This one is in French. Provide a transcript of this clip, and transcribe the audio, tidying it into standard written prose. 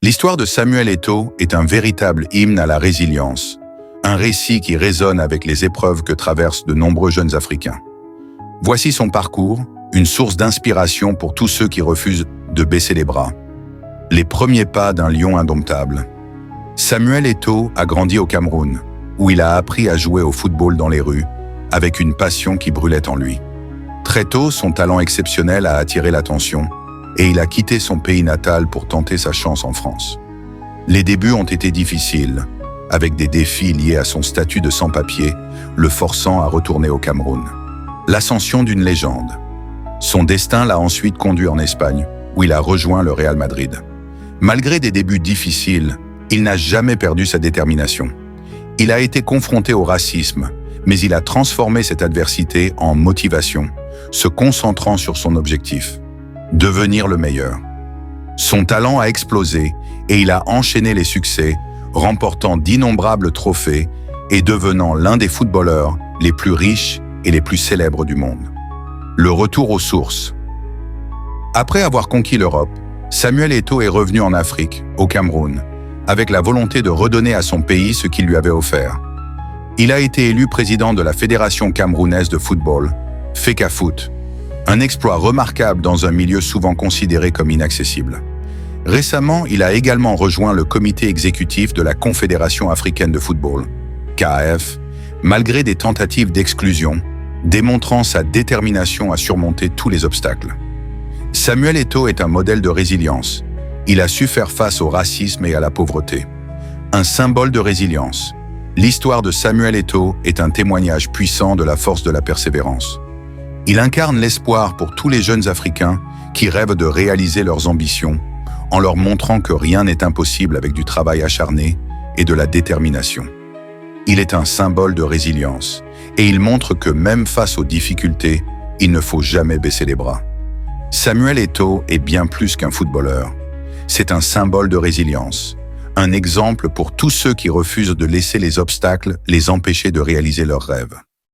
L'histoire de Samuel Eto'o est un véritable hymne à la résilience, un récit qui résonne avec les épreuves que traversent de nombreux jeunes Africains. Voici son parcours, une source d'inspiration pour tous ceux qui refusent de baisser les bras. Les premiers pas d'un lion indomptable. Samuel Eto'o a grandi au Cameroun, où il a appris à jouer au football dans les rues, avec une passion qui brûlait en lui. Très tôt, son talent exceptionnel a attiré l'attention, et il a quitté son pays natal pour tenter sa chance en France. Les débuts ont été difficiles, avec des défis liés à son statut de sans-papier, le forçant à retourner au Cameroun. L'ascension d'une légende. Son destin l'a ensuite conduit en Espagne, où il a rejoint le Real Madrid. Malgré des débuts difficiles, il n'a jamais perdu sa détermination. Il a été confronté au racisme, mais il a transformé cette adversité en motivation, se concentrant sur son objectif. Devenir le meilleur. Son talent a explosé et il a enchaîné les succès, remportant d'innombrables trophées et devenant l'un des footballeurs les plus riches et les plus célèbres du monde. Le retour aux sources. Après avoir conquis l'Europe, Samuel Eto'o est revenu en Afrique, au Cameroun, avec la volonté de redonner à son pays ce qu'il lui avait offert. Il a été élu président de la Fédération camerounaise de football, FECAFOOT, un exploit remarquable dans un milieu souvent considéré comme inaccessible. Récemment, il a également rejoint le comité exécutif de la Confédération africaine de football, CAF, malgré des tentatives d'exclusion, démontrant sa détermination à surmonter tous les obstacles. Samuel Eto'o est un modèle de résilience. Il a su faire face au racisme et à la pauvreté. Un symbole de résilience. L'histoire de Samuel Eto'o est un témoignage puissant de la force de la persévérance. Il incarne l'espoir pour tous les jeunes Africains qui rêvent de réaliser leurs ambitions, en leur montrant que rien n'est impossible avec du travail acharné et de la détermination. Il est un symbole de résilience, et il montre que même face aux difficultés, il ne faut jamais baisser les bras. Samuel Eto'o est bien plus qu'un footballeur. C'est un symbole de résilience, un exemple pour tous ceux qui refusent de laisser les obstacles les empêcher de réaliser leurs rêves.